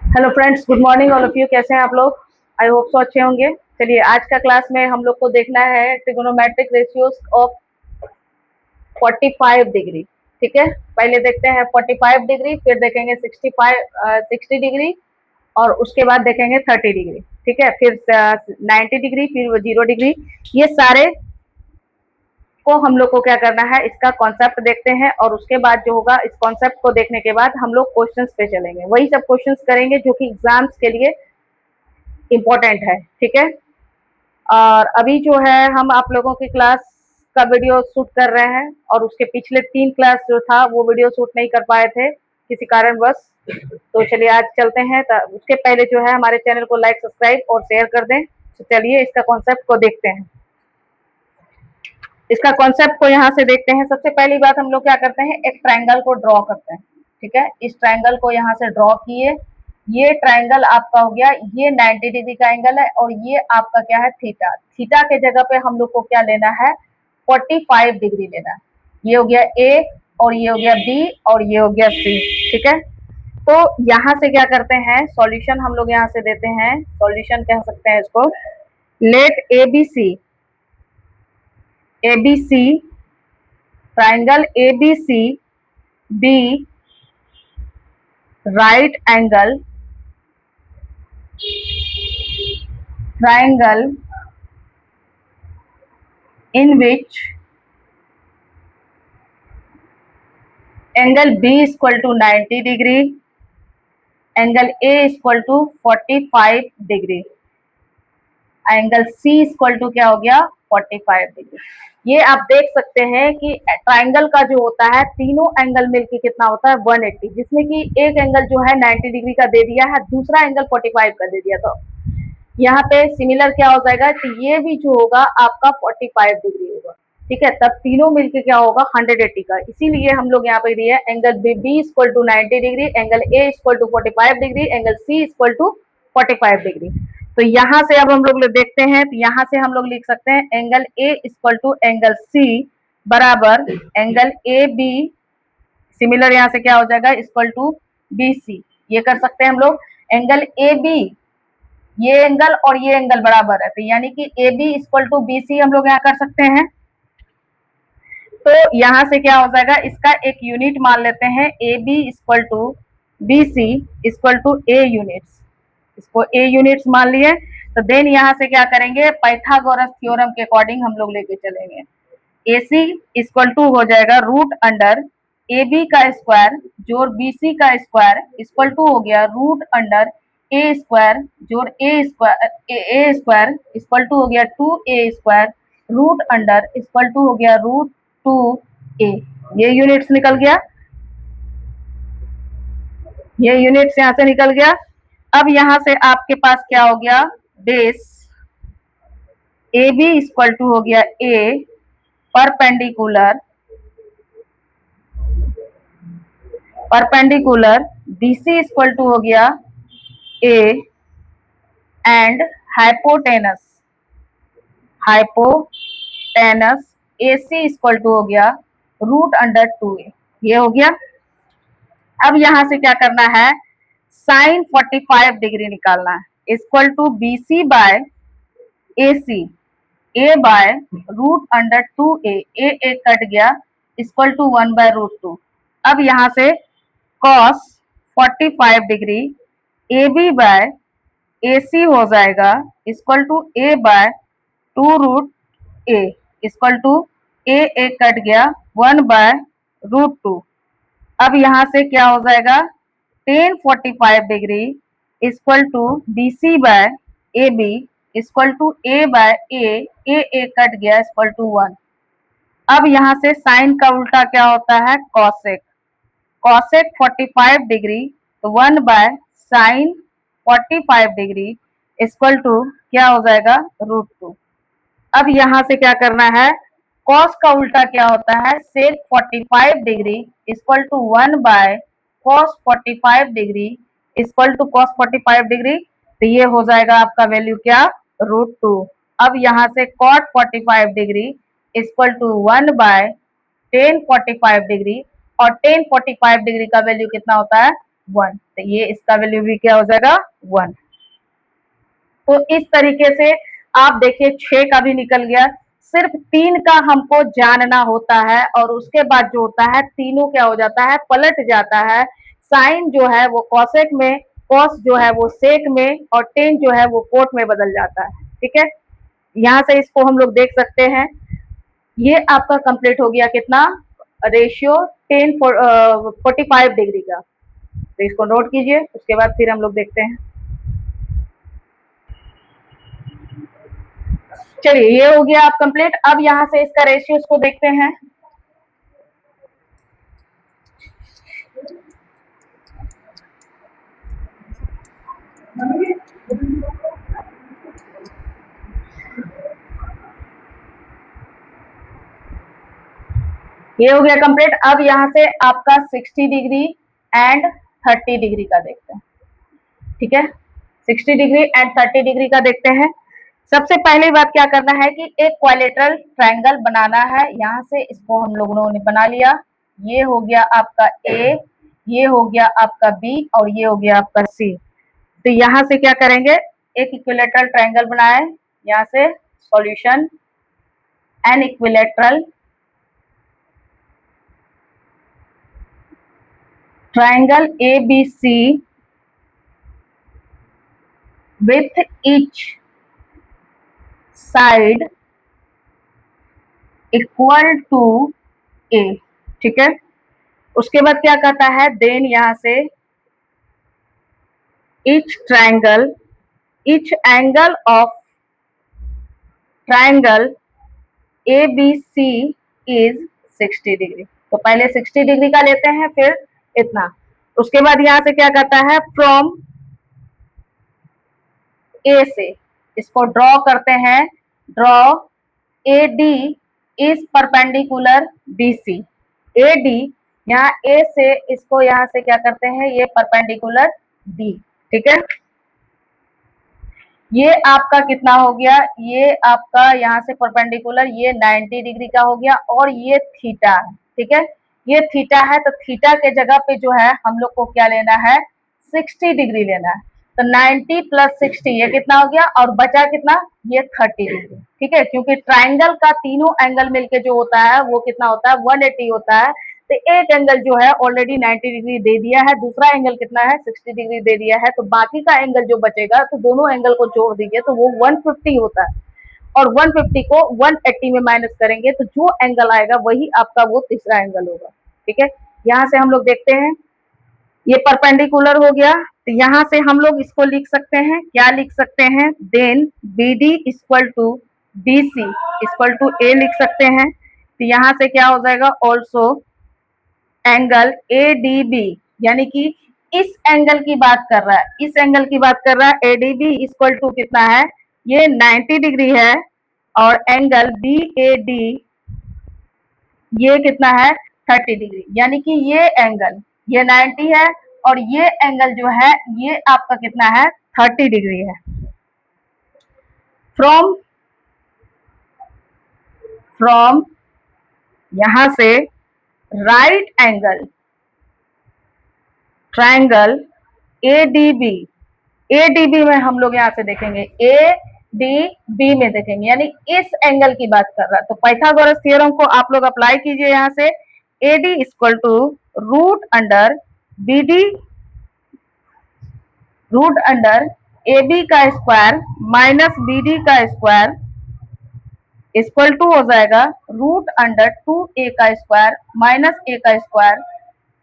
Hello friends, good morning all of you. कैसे हैं आप लोग? आई होप सो अच्छे होंगे। चलिए, आज का क्लास में हम लोग को देखना है ट्रिगोनोमेट्रिक रेशियोज ऑफ 45 डिग्री। ठीक है, पहले देखते हैं 45 डिग्री, फिर देखेंगे 60 डिग्री, और उसके बाद देखेंगे 30 डिग्री। ठीक है, फिर 90 डिग्री, फिर 0 डिग्री। ये सारे को हम लोग को क्या करना है, इसका कॉन्सेप्ट देखते हैं, और उसके बाद जो होगा, इस कॉन्सेप्ट को देखने के बाद हम लोग क्वेश्चंस पे चलेंगे। वही सब क्वेश्चंस करेंगे जो कि एग्जाम्स के लिए इम्पोर्टेंट है। ठीक है, और अभी जो है हम आप लोगों की क्लास का वीडियो शूट कर रहे हैं, और उसके पिछले 3 क्लास जो था वो वीडियो शूट नहीं कर पाए थे किसी कारणवश। तो चलिए आज चलते हैं। उसके पहले जो है हमारे चैनल को लाइक, सब्सक्राइब और शेयर कर दें। तो चलिए इसका कॉन्सेप्ट को देखते हैं। इसका कॉन्सेप्ट को यहाँ से देखते हैं। सबसे पहली बात हम लोग क्या करते हैं, एक ट्रायंगल को ड्रॉ करते हैं। ठीक है, इस ट्रायंगल को यहाँ से ड्रॉ किए। ये ट्रायंगल आपका हो गया, ये 90 डिग्री का एंगल है, और ये आपका क्या है, थीटा। थीटा के जगह पे हम लोग को क्या लेना है, 45 डिग्री लेना है। ये हो गया ए, और ये हो गया बी, और ये हो गया सी। ठीक है, तो यहाँ से क्या करते हैं, सॉल्यूशन हम लोग यहाँ से देते हैं। सॉल्यूशन कह सकते हैं इसको। Let ABC triangle ABC be right angle triangle in which angle B is equal to 90 degree, angle A is equal to 45 degree, angle C equal to क्या हो गया, 45 डिग्री। ये आप देख सकते हैं कि ट्राइंगल का जो होता है, तीनों एंगल मिलके कितना होता है, 180, जिसमें कि एक एंगल जो है 90 डिग्री का दे दिया है, दूसरा एंगल 45 का दे दिया। तो यहाँ पे सिमिलर क्या हो जाएगा, तो ये भी जो होगा आपका 45 डिग्री होगा। ठीक है, तब तीनों मिलके क्या होगा, 180 का। इसीलिए हम लोग यहाँ पे दिए angle B equal to 90 degree, angle A equal to 45 degree, angle C equal to 45 degree. तो यहाँ से अब हम लोग देखते हैं, तो यहाँ से हम लोग लिख सकते हैं angle A equal to angle C बराबर एंगल ए बी, सिमिलर यहाँ से क्या हो जाएगा, इक्वल टू बी सी। ये कर सकते हैं हम लोग। एंगल ए बी, ये एंगल और ये एंगल बराबर है, तो यानी कि A B equal to B C हम लोग यहाँ कर सकते हैं। तो यहाँ से क्या हो जाएगा, इसका एक यूनिट मान लेते हैं, A B equal to B C equal to A units. इसको ए यूनिट्स मान लिए। तो देन यहाँ से क्या करेंगे, पाइथागोरस थ्योरम के अकॉर्डिंग हम लोग लेके चलेंगे। ए सी इक्वल टू हो जाएगा रूट अंडर ए बी का स्क्वायर जोड़ बी सी का स्क्वायर इक्वल टू हो गया रूट अंडर ए स्क्वायर जोड़ ए स्क्वायर इक्वल टू हो गया 2a square root under equal to हो गया रूट 2a। ये यूनिट्स निकल गया, ये यूनिट्स यहाँ से निकल गया। अब यहाँ से आपके पास क्या हो गया, base A B equal to हो गया A perpendicular BC equal to हो गया A and hypotenuse AC equal to हो गया रूट अंडर 2a। ये हो गया। अब यहां से क्या करना है, साइन 45 डिग्री निकालना है, equal to BC by AC, A by root under 2a, A cut गया, इक्वल टू 1 बाय रूट 2। अब यहां से cos 45 degree A B by AC हो जाएगा equal to A by 2 root A, equal to A cut गया 1 by root 2। अब यहां से क्या हो जाएगा, tan 45 degree equal to BC by A B equal to A by A cut गया इक्वल टू 1। अब यहां से साइन का उल्टा क्या होता है, कॉसेक 45 डिग्री, तो 1 by sine 45 degree equal to क्या हो जाएगा, रूट 2। अब यहां से क्या करना है, कॉस का उल्टा क्या होता है, sec 45 degree equal to 1 by cos 45 degree equal to cos 45 degree. तो ये हो जाएगा आपका वैल्यू क्या, रूट 2। अब यहां से cot 45 degree equal to 1 by tan 45 degree, और टेन 45 डिग्री का वैल्यू कितना होता है, 1, तो ये इसका वैल्यू भी क्या हो जाएगा 1। तो इस तरीके से आप देखिए 6 का भी निकल गया। सिर्फ 3 का हमको जानना होता है और उसके बाद जो होता है तीनों क्या हो जाता है, पलट जाता है। साइन जो है वो कॉसेक में, कॉस जो है वो सेक में और टेन जो है वो कोट में बदल जाता है। ठीक है, यहाँ से इसको हम लोग देख सकते हैं। ये आपका कंप्लीट हो गया कितना, रेशियो 45 डिग्री का। तो इसको नोट कीजिए, उसके बाद फिर हम लोग देखते हैं। चलिए ये हो गया आप कंप्लीट। अब यहाँ से इसका रेशियोज को देखते हैं। ये हो गया कंप्लीट। अब यहाँ से आपका 60 डिग्री एंड 30 डिग्री का देखते हैं। ठीक है, 60 डिग्री एंड 30 डिग्री का देखते हैं। सबसे पहली बात क्या करना है कि एक क्वाड्रिलेटरल ट्रायंगल बनाना है। यहाँ से इसको हम लोगों ने बना लिया। ये हो गया आपका ए, ये हो गया आपका बी और ये हो गया आपका सी। तो यहाँ से क्या करेंगे, एक इक्विलेटरल ट्रायंगल बनाए। यहाँ से solution, an equilateral triangle ABC with each side equal to A। ठीक है, उसके बाद क्या करता है, देन यहाँ से each angle of triangle ABC is 60 degree. तो पहले 60 डिग्री का लेते हैं, फिर इतना। उसके बाद यहाँ से क्या करता है, फ्रॉम ए से इसको ड्रॉ करते हैं। Draw AD is perpendicular BC। AD यहाँ A से इसको यहाँ से क्या करते हैं, ये परपेंडिकुलर B। ठीक है, ये आपका कितना हो गया, ये आपका यहाँ से परपेंडिकुलर ये 90 डिग्री का हो गया और ये थीटा है। ठीक है, ये थीटा है, तो थीटा के जगह पे जो है हम लोग को क्या लेना है, 60 डिग्री लेना है। तो 90 प्लस 60 ये कितना हो गया और बचा कितना, ये 30 डिग्री। ठीक है, क्योंकि ट्राइंगल का तीनों एंगल मिलके जो होता है वो कितना होता है, 180 होता है। तो एक एंगल जो है ऑलरेडी 90 डिग्री दे दिया है, दूसरा एंगल कितना है, 60 डिग्री दे दिया है। तो बाकी का एंगल जो बचेगा तो दोनों एंगल को जोड़ दीजिए तो वो 150 होता है और 150 को 180 में माइनस करेंगे तो जो एंगल आएगा वही आपका वो तीसरा एंगल होगा। ठीक है, यहाँ से हम लोग देखते हैं, ये परपेंडिकुलर हो गया। तो यहाँ से हम लोग इसको लिख सकते हैं, क्या लिख सकते हैं, then BD equal to BC equal to A लिख सकते हैं। तो यहाँ से क्या हो जाएगा, ऑल्सो एंगल ADB, यानी कि इस एंगल की बात कर रहा है, इस एंगल की बात कर रहा है। ADB इक्वल टू कितना है, ये 90 डिग्री है और एंगल BAD ये कितना है, 30 डिग्री। यानी कि ये एंगल ये 90 है और ये एंगल जो है ये आपका कितना है, 30 डिग्री है। फ्रॉम यहां से राइट एंगल ट्रायंगल ADB में हम लोग यहाँ से देखेंगे, ADB में देखेंगे, यानी इस एंगल की बात कर रहा है। तो पाइथागोरस थ्योरम को आप लोग अप्लाई कीजिए। यहाँ से AD equal to root under BD root under AB का स्क्वायर माइनस BD का स्क्वायर इक्वल टू हो जाएगा रूट अंडर 2A का स्क्वायर माइनस A का स्क्वायर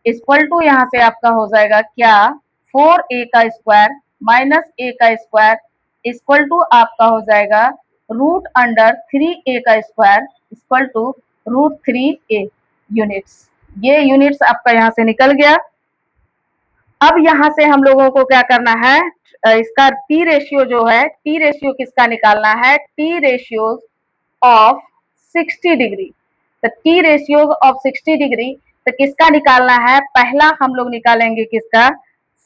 इक्वल टू यहाँ से आपका हो जाएगा क्या, 4A का स्क्वायर माइनस A का स्क्वायर इक्वल टू आपका हो जाएगा रूट अंडर 3A का square equal to root 3A units. ये यूनिट्स आपका यहाँ से निकल गया। अब यहाँ से हम लोगों को क्या करना है, इसका T रेशियो जो है, T रेशियो किसका निकालना है, T रेशियो ऑफ 60 डिग्री। तो T रेशियो ऑफ 60 डिग्री तो किसका निकालना है, पहला हम लोग निकालेंगे किसका,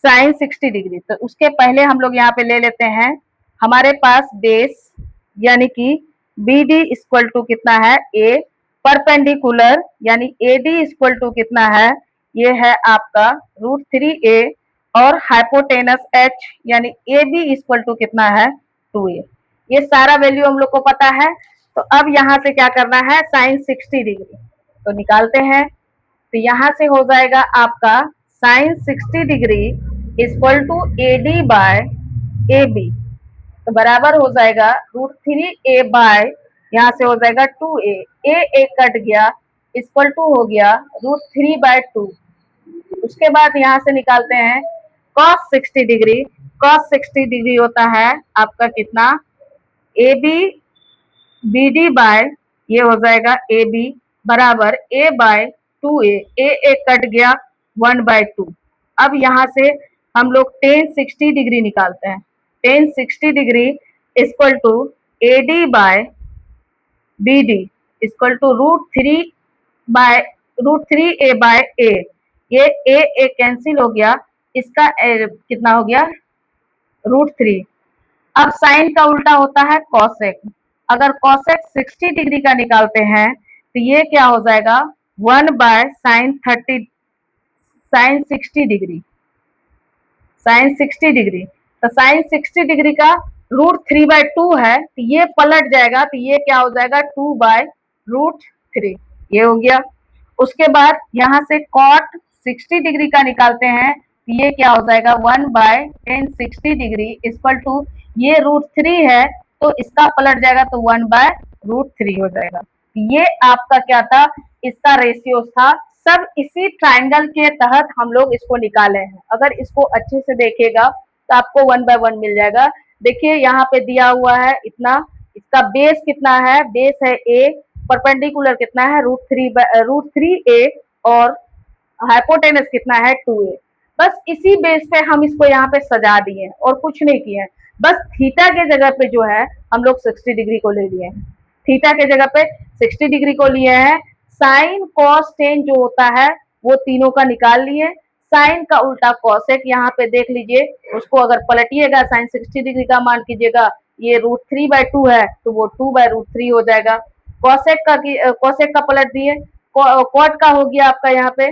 साइन 60 डिग्री। तो उसके पहले हम लोग यहाँ पे ले लेते हैं, हमारे पास बेस यानी कि BD इक्वल टू कितना है, A परपेंडिकुलर यानी AD इक्वल टू कितना है, ये है आपका रूट 3A और हाइपोटेनस एच यानी ए बी इक्वल टू कितना है 2a। ये सारा वैल्यू हम लोग को पता है। तो अब यहाँ से क्या करना है, साइन 60 डिग्री तो निकालते हैं। तो यहाँ से हो जाएगा आपका sine 60 degree equal to A D by A B, तो बराबर हो जाएगा √3a बाय यहाँ से हो जाएगा 2a, ए कट गया इक्वल टू हो गया √3/2। उसके बाद यहाँ से निकालते हैं cos 60 डिग्री। cos 60 डिग्री होता है आपका कितना, A B B D by ये हो जाएगा ए बी बराबर a/2a, ए कट गया 1/2। अब यहाँ से हम लोग tan 60 डिग्री निकालते हैं। tan 60 degree equal to A D by B D equal to √3a/a। ये ए कैंसिल हो गया, इसका कितना हो गया √3। अब साइन का उल्टा होता है कॉसेक। अगर कॉसेक 60 डिग्री का निकालते हैं तो ये क्या हो जाएगा 1/sin 60 डिग्री। साइन 60 डिग्री तो साइन 60 डिग्री का √3/2 है तो ये पलट जाएगा, तो ये क्या हो जाएगा 2/√3, ये हो गया। उसके बाद यहाँ से cot 60 डिग्री का निकालते हैं तो ये क्या हो जाएगा 1/tan 60 डिग्री इक्वल टू ये √3 है तो इसका पलट जाएगा तो 1/√3 हो जाएगा। ये आपका क्या था, इसका रेशियो था। सब इसी ट्राइंगल के तहत हम लोग इसको निकाले हैं। अगर इसको अच्छे से देखेगा तो आपको 1/1 मिल जाएगा। देखिए यहाँ पे दिया हुआ है इतना, इसका बेस कितना है, बेस है a, परपेंडिकुलर कितना है √3a और हाइपोटेनस कितना है 2a। बस इसी बेस पे हम इसको यहाँ पे सजा दिए और कुछ नहीं किए हैं। बस थीटा के जगह पे जो है हम लोग 60 डिग्री को ले लिए हैं, थीटा के जगह पे 60 डिग्री को लिए हैं। साइन कॉस टेन जो होता है वो तीनों का निकाल लिए। साइन का उल्टा कॉसेक यहाँ पे देख लीजिए, उसको अगर पलटिएगा साइन 60 डिग्री का मान कीजिएगा ये √3/2 है तो वो 2/√3 हो जाएगा। कॉसेक का पलट दिए, कॉट का हो गया आपका यहाँ पे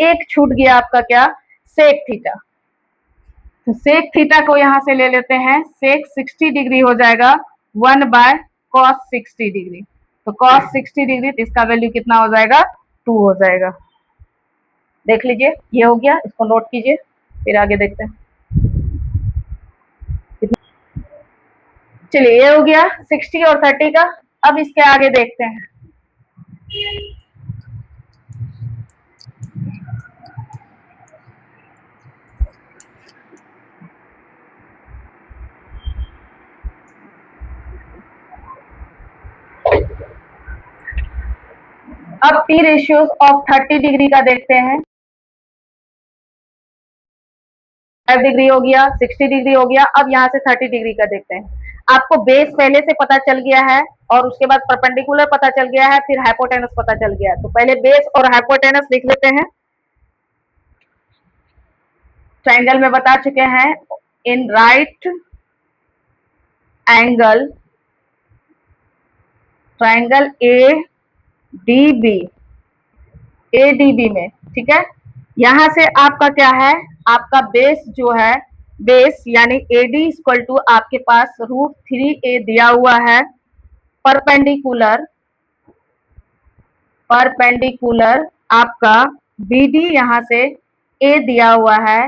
एक छूट गया आपका क्या, सेक थीटा। तो सेक थीटा को यहाँ से ले लेते हैं, सेक 60 डिग्री हो जाएगा 1/cos 60 डिग्री। तो cos 60 डिग्री तो इसका वैल्यू कितना हो जाएगा 2 हो जाएगा। देख लीजिए ये हो गया, इसको नोट कीजिए फिर आगे देखते हैं। चलिए ये हो गया 60 और 30 का। अब इसके आगे देखते हैं। अब P रेशियोज ऑफ 30 डिग्री का देखते हैं। 5 डिग्री हो गया, 60 डिग्री हो गया। अब यहाँ से 30 डिग्री का देखते हैं। आपको बेस पहले से पता चल गया है और उसके बाद परपेंडिकुलर पता चल गया है, फिर हाइपोटेनस पता चल गया है। तो पहले बेस और हाइपोटेनस लिख लेते हैं। ट्राइंगल में बता चुके हैं, in right angle triangle ADB में, ठीक है। यहां से आपका क्या है, आपका बेस जो है, बेस यानी AD इक्वल टू आपके पास √3a दिया हुआ है। परपेंडिकुलर आपका BD यहां से A दिया हुआ है।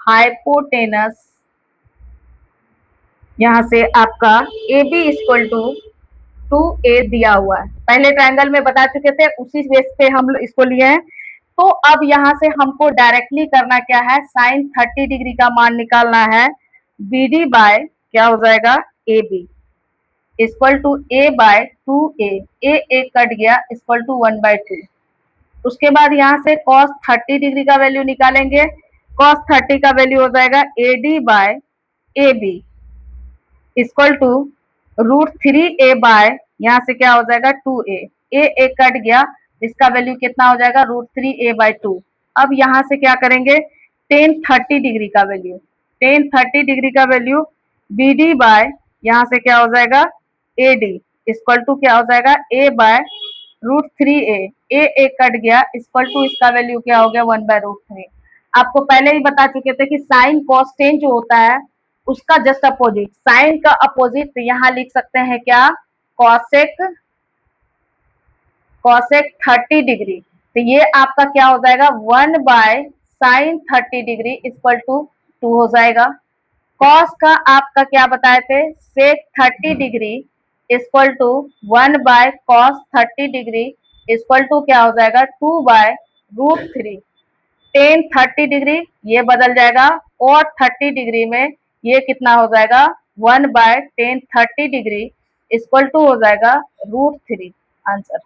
हाइपोटेनस यहां से आपका AB इक्वल टू 2a दिया हुआ है। पहले ट्रायंगल में बता चुके थे, उसी बेस पे हम इसको लिए हैं। तो अब यहाँ से हमको डायरेक्टली करना क्या है, साइन 30 डिग्री का मान निकालना है। BD बाय क्या हो जाएगा AB equal to a/2a, a कट गया इक्वल टू 1/2। उसके बाद यहाँ से cos 30 डिग्री का वैल्यू निकालेंगे। cos 30 का वैल्यू हो जाएगा AD by AB equal to √3a by यहाँ से क्या हो जाएगा 2a, a कट गया, इसका वैल्यू कितना हो जाएगा √3a/2। अब यहाँ से क्या करेंगे, tan 30 डिग्री का वैल्यू, tan 30 डिग्री का वैल्यू BD बाय यहाँ से क्या हो जाएगा AD इक्वल टू क्या हो जाएगा a/√3a, a कट गया इक्वल टू इसका वैल्यू क्या हो गया 1/√3। आपको पहले ही बता चुके थे कि साइन कॉस टेन जो होता है उसका जस्ट अपोजिट, साइन का अपोजिट यहाँ लिख सकते हैं क्या, कॉसेक, कॉसेक 30 डिग्री। तो ये आपका क्या हो जाएगा, 1/sin 30 डिग्री इक्वल टू 2 हो जाएगा। कॉस का आपका क्या बताए थे, sec 30 degree equal to 1/cos 30 degree equal to क्या हो जाएगा, 2/√3। टेन 30 डिग्री ये बदल जाएगा, और 30 डिग्री में ये कितना हो जाएगा, 1/10 30 डिग्री इक्वल टू हो जाएगा √3। आंसर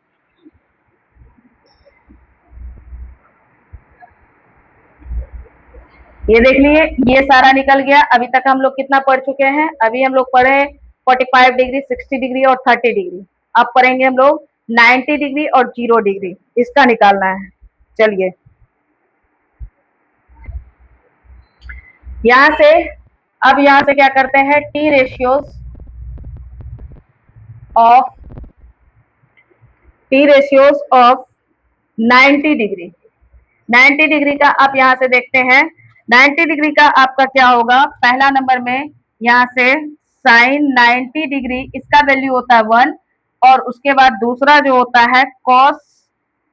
ये देख लिए, ये सारा निकल गया। अभी तक हम लोग कितना पढ़ चुके हैं, अभी हम लोग पढ़े 45 डिग्री, 60 डिग्री और 30 डिग्री। अब पढ़ेंगे हम लोग 90 डिग्री और 0 डिग्री, इसका निकालना है। चलिए यहां से, अब यहां से क्या करते हैं, T ratios of 90 degree. 90 degree का आप यहां से देखते हैं, 90 डिग्री का आपका क्या होगा, पहला नंबर में यहां से साइन 90 डिग्री इसका वैल्यू होता है 1, और उसके बाद दूसरा जो होता है कॉस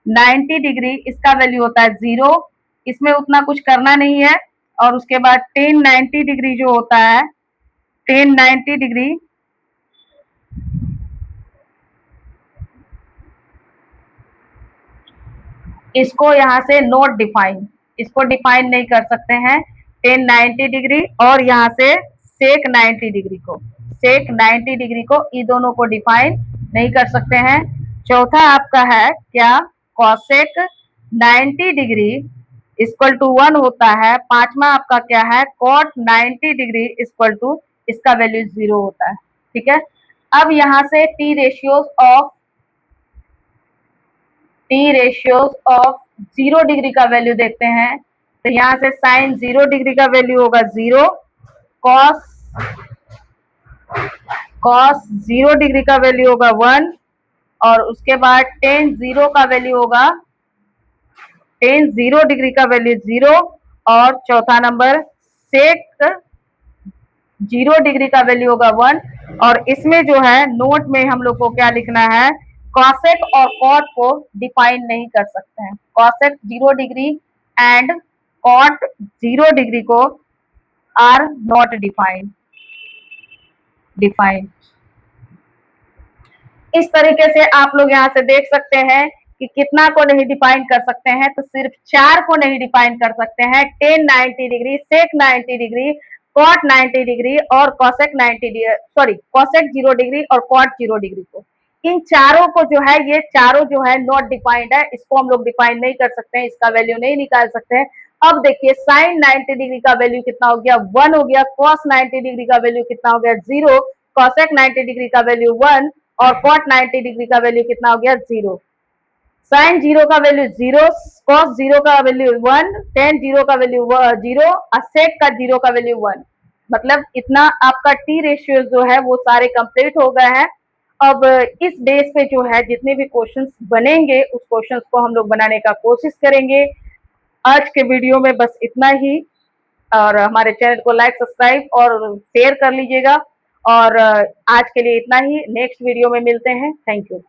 90 डिग्री इसका वैल्यू होता है 0, इसमें उतना कुछ करना नहीं है। और उसके बाद टेन 90 डिग्री जो होता है, टेन 90 डिग्री इसको यहाँ से नोट डिफाइन, इसको डिफाइन नहीं कर सकते हैं, टेन 90 डिग्री और यहाँ से सेक 90 डिग्री को, सेक 90 डिग्री को, ये दोनों को डिफाइन नहीं कर सकते हैं। चौथा आपका है क्या, कॉसेक 90 डिग्री इक्वल टू 1 होता है। पांचवा आपका क्या है, कॉट 90 डिग्री इक्वल टू, इसका वैल्यू 0 होता है। ठीक है, अब यहाँ से टी रेशियोज ऑफ 0 डिग्री का वैल्यू देखते हैं। तो यहाँ से साइन 0 डिग्री का वैल्यू होगा 0, कॉस 0 डिग्री का वैल्यू होगा 1, और उसके बाद टेन 0 का वैल्यू होगा, टेन 0 डिग्री का वैल्यू 0, और चौथा नंबर सेक 0 डिग्री का वैल्यू होगा 1। और इसमें जो है नोट में हम लोग को क्या लिखना है, कॉसेक और कॉट को डिफाइन नहीं कर सकते हैं। Cosec 0 degree and cot 0 degree को आर नॉट डिफाइंड। इस तरीके से आप लोग यहाँ से देख सकते हैं कि कितना को नहीं डिफाइन कर सकते हैं, तो सिर्फ 4 को नहीं डिफाइन कर सकते हैं, टेन 90 डिग्री, सेक 90 डिग्री, कॉट 90 डिग्री और cosec 90 degree, sorry cosec 0 degree और कॉट 0 डिग्री को। इन चारों को जो है, ये चारों जो है नॉट डिफाइंड है, इसको हम लोग डिफाइन नहीं कर सकते हैं, इसका वैल्यू नहीं निकाल सकते हैं। अब देखिए साइन 90 डिग्री का वैल्यू कितना हो गया, 1 हो गया, कॉस 90 डिग्री का वैल्यू कितना हो गया, 0, कॉसेक 90 डिग्री का वैल्यू 1 और कॉट 90 डिग्री का वैल्यू कितना हो गया, 0। साइन 0 का वैल्यू 0, कॉस 0 का वैल्यू 1, टेन 0 का वैल्यू 0 और सेक का 0 का वैल्यू 1। मतलब इतना आपका टी रेशियो जो है वो सारे कंप्लीट हो गए हैं। अब इस बेस पे जो है जितने भी क्वेश्चंस बनेंगे उस क्वेश्चंस को हम लोग बनाने का कोशिश करेंगे। आज के वीडियो में बस इतना ही, और हमारे चैनल को लाइक, सब्सक्राइब और शेयर कर लीजिएगा। और आज के लिए इतना ही, नेक्स्ट वीडियो में मिलते हैं। Thank you.